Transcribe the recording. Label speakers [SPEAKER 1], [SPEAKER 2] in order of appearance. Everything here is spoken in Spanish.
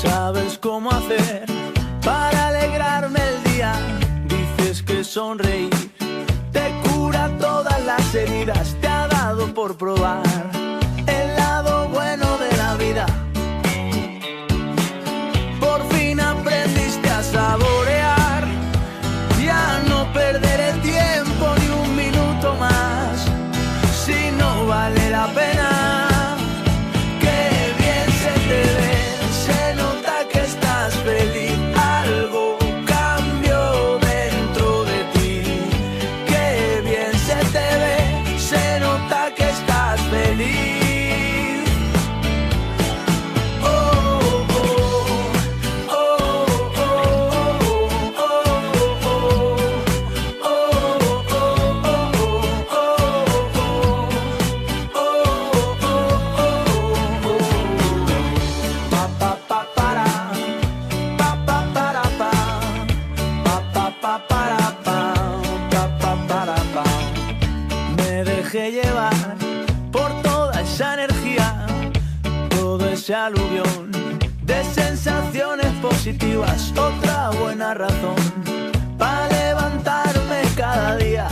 [SPEAKER 1] sabes cómo hacer para alegrarme el día. Dices que sonreír te cura todas las heridas. Te ha dado por probar el lado bueno de la vida. Por fin aprendiste a saborear y a no perder el tiempo ni un minuto más. Si no vale la pena, qué bien se te ve, se nota que estás feliz. Algo cambió dentro de ti. Qué bien se te ve, se nota que estás feliz. Me dejé llevar por toda esa energía, todo ese aluvión de sensaciones positivas. Otra buena razón para levantarme cada día.